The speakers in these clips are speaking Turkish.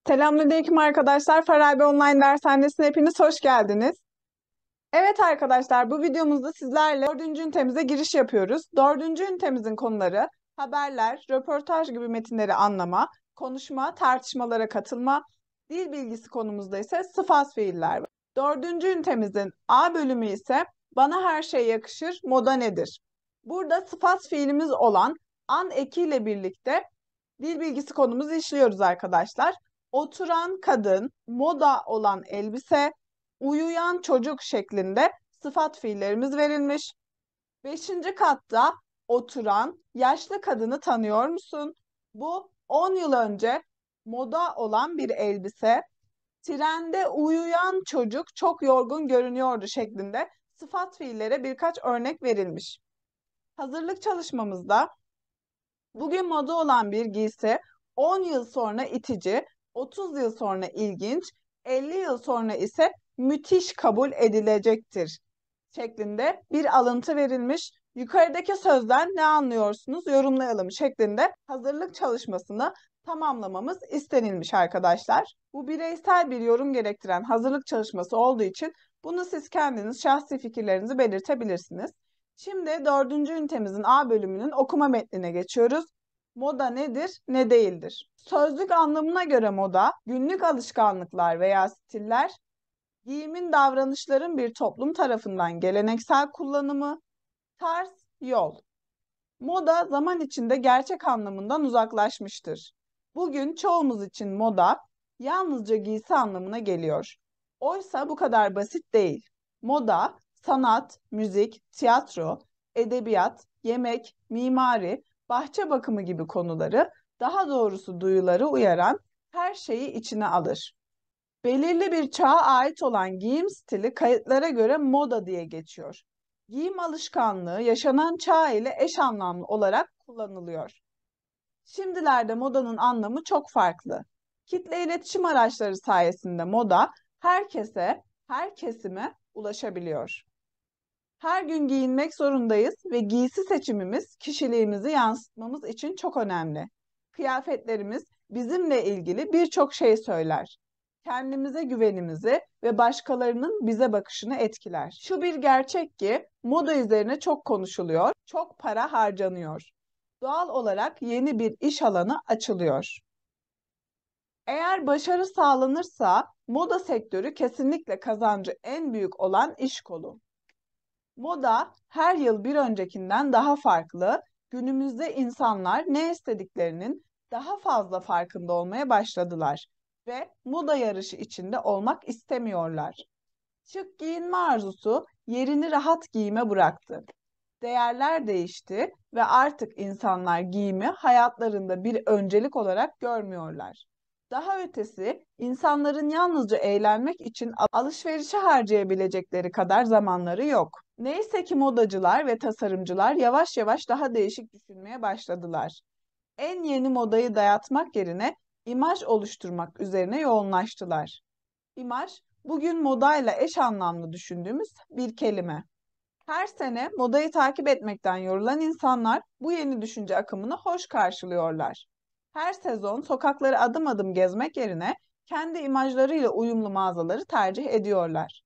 Selamünaleyküm arkadaşlar. Farabi Online Dershanesi'ne hepiniz hoş geldiniz. Evet arkadaşlar, bu videomuzda sizlerle 4. ünitemize giriş yapıyoruz. 4. ünitemizin konuları haberler, röportaj gibi metinleri anlama, konuşma, tartışmalara katılma, dil bilgisi konumuzda ise sıfat fiiller. 4. ünitemizin A bölümü ise bana her şey yakışır, moda nedir? Burada sıfat fiilimiz olan an ekiyle birlikte dil bilgisi konumuzu işliyoruz arkadaşlar. Oturan kadın, moda olan elbise, uyuyan çocuk şeklinde sıfat fiillerimiz verilmiş. 5. katta oturan yaşlı kadını tanıyor musun? Bu 10 yıl önce moda olan bir elbise. Trende uyuyan çocuk çok yorgun görünüyordu şeklinde sıfat fiillere birkaç örnek verilmiş. Hazırlık çalışmamızda bugün moda olan bir giysi 10 yıl sonra itici, 30 yıl sonra ilginç, 50 yıl sonra ise müthiş kabul edilecektir şeklinde bir alıntı verilmiş. Yukarıdaki sözden ne anlıyorsunuz yorumlayalım şeklinde hazırlık çalışmasını tamamlamamız istenilmiş arkadaşlar. Bu bireysel bir yorum gerektiren hazırlık çalışması olduğu için bunu siz kendiniz şahsi fikirlerinizi belirtebilirsiniz. Şimdi 4. ünitemizin A bölümünün okuma metnine geçiyoruz. Moda nedir, ne değildir? Sözlük anlamına göre moda, günlük alışkanlıklar veya stiller, giyimin davranışların bir toplum tarafından geleneksel kullanımı, tarz, yol. Moda zaman içinde gerçek anlamından uzaklaşmıştır. Bugün çoğumuz için moda yalnızca giysi anlamına geliyor. Oysa bu kadar basit değil. Moda, sanat, müzik, tiyatro, edebiyat, yemek, mimari, bahçe bakımı gibi konuları, daha doğrusu duyuları uyaran her şeyi içine alır. Belirli bir çağa ait olan giyim stili kayıtlara göre moda diye geçiyor. Giyim alışkanlığı yaşanan çağ ile eş anlamlı olarak kullanılıyor. Şimdilerde modanın anlamı çok farklı. Kitle iletişim araçları sayesinde moda herkese, her kesime ulaşabiliyor. Her gün giyinmek zorundayız ve giysi seçimimiz kişiliğimizi yansıtmamız için çok önemli. Kıyafetlerimiz bizimle ilgili birçok şey söyler. Kendimize güvenimizi ve başkalarının bize bakışını etkiler. Şu bir gerçek ki moda üzerine çok konuşuluyor, çok para harcanıyor. Doğal olarak yeni bir iş alanı açılıyor. Eğer başarı sağlanırsa moda sektörü kesinlikle kazancı en büyük olan iş kolu. Moda her yıl bir öncekinden daha farklı. Günümüzde insanlar ne istediklerinin daha fazla farkında olmaya başladılar ve moda yarışı içinde olmak istemiyorlar. Şık giyinme arzusu yerini rahat giyime bıraktı. Değerler değişti ve artık insanlar giyimi hayatlarında bir öncelik olarak görmüyorlar. Daha ötesi, insanların yalnızca eğlenmek için alışverişe harcayabilecekleri kadar zamanları yok. Neyse ki modacılar ve tasarımcılar yavaş yavaş daha değişik düşünmeye başladılar. En yeni modayı dayatmak yerine imaj oluşturmak üzerine yoğunlaştılar. İmaj, bugün modayla eş anlamlı düşündüğümüz bir kelime. Her sene modayı takip etmekten yorulan insanlar bu yeni düşünce akımını hoş karşılıyorlar. Her sezon sokakları adım adım gezmek yerine kendi imajlarıyla uyumlu mağazaları tercih ediyorlar.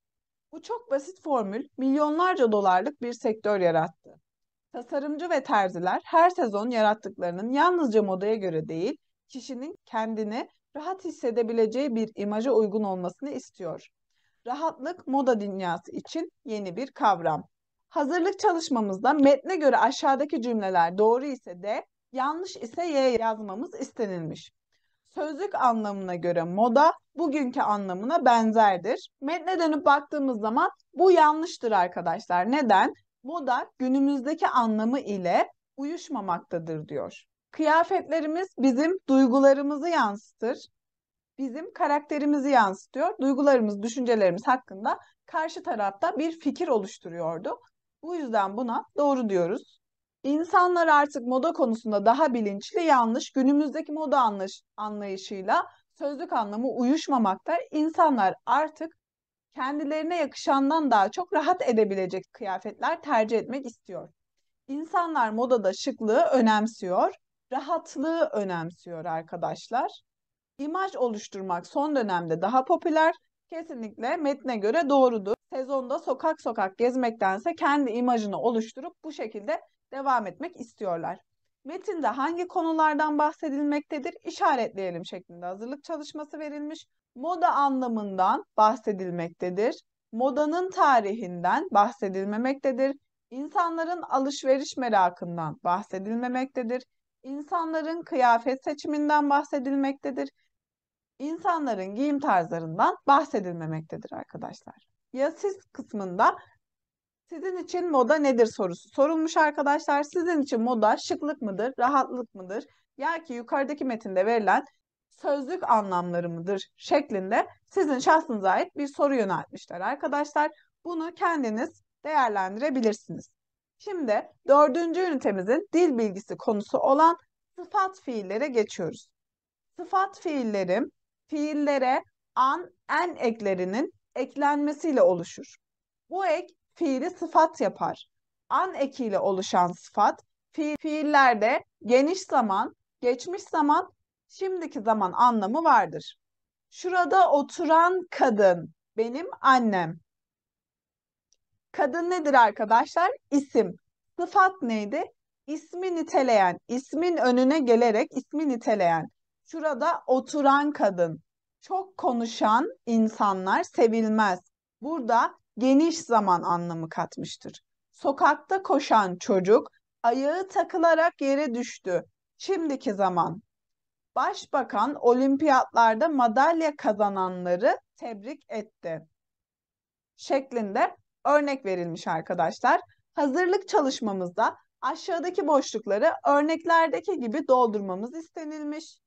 Bu çok basit formül milyonlarca dolarlık bir sektör yarattı. Tasarımcı ve terziler her sezon yarattıklarının yalnızca modaya göre değil, kişinin kendini rahat hissedebileceği bir imaja uygun olmasını istiyor. Rahatlık moda dünyası için yeni bir kavram. Hazırlık çalışmamızda metne göre aşağıdaki cümleler doğru ise de, yanlış ise Y yazmamız istenilmiş. Sözlük anlamına göre moda bugünkü anlamına benzerdir. Metne dönüp baktığımız zaman bu yanlıştır arkadaşlar. Neden? Moda günümüzdeki anlamı ile uyuşmamaktadır diyor. Kıyafetlerimiz bizim duygularımızı yansıtır, bizim karakterimizi yansıtıyor. Duygularımız, düşüncelerimiz hakkında karşı tarafta bir fikir oluşturuyordu. Bu yüzden buna doğru diyoruz. İnsanlar artık moda konusunda daha bilinçli, yanlış. Günümüzdeki moda anlayışıyla sözlük anlamı uyuşmamakta. İnsanlar artık kendilerine yakışandan daha çok rahat edebilecek kıyafetler tercih etmek istiyor. İnsanlar modada şıklığı önemsiyor, rahatlığı önemsiyor arkadaşlar. İmaj oluşturmak son dönemde daha popüler. Kesinlikle metne göre doğrudur. Sezonda sokak sokak gezmektense kendi imajını oluşturup bu şekilde devam etmek istiyorlar. Metinde hangi konulardan bahsedilmektedir? İşaretleyelim şeklinde hazırlık çalışması verilmiş. Moda anlamından bahsedilmektedir. Modanın tarihinden bahsedilmemektedir. İnsanların alışveriş merakından bahsedilmemektedir. İnsanların kıyafet seçiminden bahsedilmektedir. İnsanların giyim tarzlarından bahsedilmemektedir arkadaşlar. Ya siz kısmında sizin için moda nedir sorusu sorulmuş arkadaşlar. Sizin için moda şıklık mıdır, rahatlık mıdır? Ya ki yukarıdaki metinde verilen sözlük anlamları mıdır şeklinde sizin şahsınıza ait bir soru yöneltmişler arkadaşlar. Bunu kendiniz değerlendirebilirsiniz. Şimdi dördüncü ünitemizin dil bilgisi konusu olan sıfat fiillere geçiyoruz. Sıfat fiillerim fiillere an, en eklerinin eklenmesiyle oluşur. Bu ek fiili sıfat yapar. An ekiyle oluşan sıfat fiillerde geniş zaman, geçmiş zaman, şimdiki zaman anlamı vardır. Şurada oturan kadın benim annem. Kadın nedir arkadaşlar? İsim. Sıfat neydi? İsmi niteleyen, ismin önüne gelerek ismi niteleyen. Şurada oturan kadın. Çok konuşan insanlar sevilmez. Burada geniş zaman anlamı katmıştır. Sokakta koşan çocuk ayağı takılarak yere düştü. Şimdiki zaman. Başbakan olimpiyatlarda madalya kazananları tebrik etti şeklinde örnek verilmiş arkadaşlar. Hazırlık çalışmamızda aşağıdaki boşlukları örneklerdeki gibi doldurmamız istenilmiş.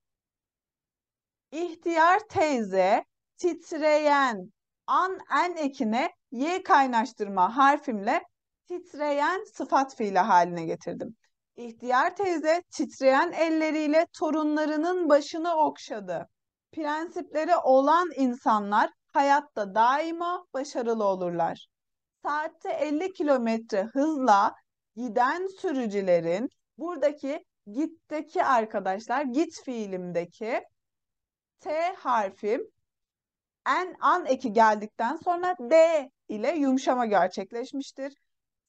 İhtiyar teyze titreyen an en ekine y kaynaştırma harfimle titreyen sıfat fiili haline getirdim. İhtiyar teyze titreyen elleriyle torunlarının başını okşadı. Prensipleri olan insanlar hayatta daima başarılı olurlar. Saatte 50 kilometre hızla giden sürücülerin buradaki gitteki arkadaşlar git fiilimdeki T harfim an eki geldikten sonra D ile yumuşama gerçekleşmiştir.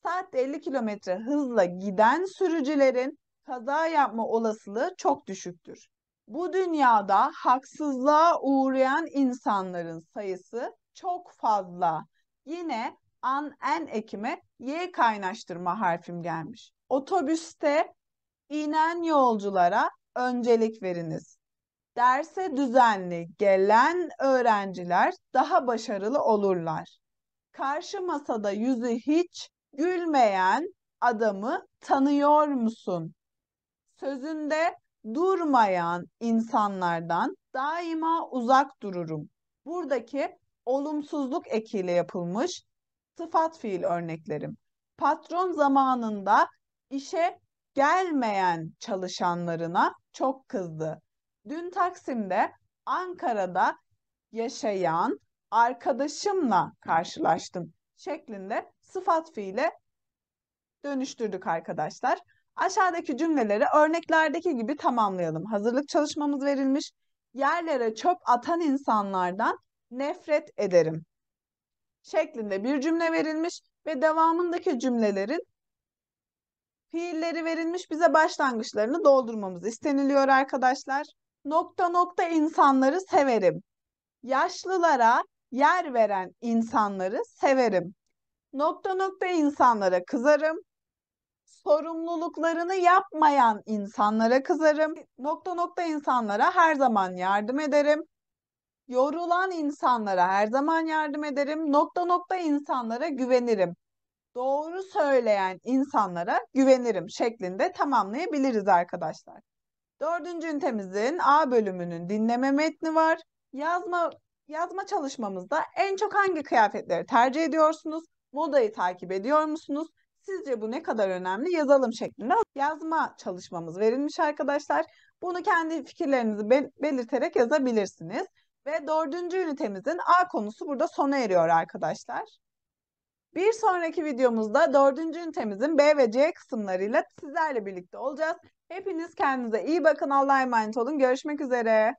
Saatte 50 kilometre hızla giden sürücülerin kaza yapma olasılığı çok düşüktür. Bu dünyada haksızlığa uğrayan insanların sayısı çok fazla. Yine en ekime y kaynaştırma harfim gelmiş. Otobüste inen yolculara öncelik veriniz. Derse düzenli gelen öğrenciler daha başarılı olurlar. Karşı masada yüzü hiç gülmeyen adamı tanıyor musun? Sözünde durmayan insanlardan daima uzak dururum. Buradaki olumsuzluk ekiyle yapılmış sıfat fiil örneklerim. Patron zamanında işe gelmeyen çalışanlarına çok kızdı. Dün Taksim'de Ankara'da yaşayan arkadaşımla karşılaştım şeklinde sıfat fiile dönüştürdük arkadaşlar. Aşağıdaki cümleleri örneklerdeki gibi tamamlayalım. Hazırlık çalışmamız verilmiş. Yerlere çöp atan insanlardan nefret ederim şeklinde bir cümle verilmiş ve devamındaki cümlelerin fiilleri verilmiş. Bize başlangıçlarını doldurmamız isteniliyor arkadaşlar. Nokta nokta insanları severim. Yaşlılara yer veren insanları severim. Nokta nokta insanlara kızarım. Sorumluluklarını yapmayan insanlara kızarım. Nokta nokta insanlara her zaman yardım ederim. Yorulan insanlara her zaman yardım ederim. Nokta nokta insanlara güvenirim. Doğru söyleyen insanlara güvenirim şeklinde tamamlayabiliriz arkadaşlar. Dördüncü ünitemizin A bölümünün dinleme metni var. Yazma çalışmamızda en çok hangi kıyafetleri tercih ediyorsunuz? Modayı takip ediyor musunuz? Sizce bu ne kadar önemli? Yazalım şeklinde yazma çalışmamız verilmiş arkadaşlar. Bunu kendi fikirlerinizi belirterek yazabilirsiniz. Ve dördüncü ünitemizin A konusu burada sona eriyor arkadaşlar. Bir sonraki videomuzda dördüncü ünitemizin B ve C kısımlarıyla sizlerle birlikte olacağız. Hepiniz kendinize iyi bakın. Allah'a emanet olun. Görüşmek üzere.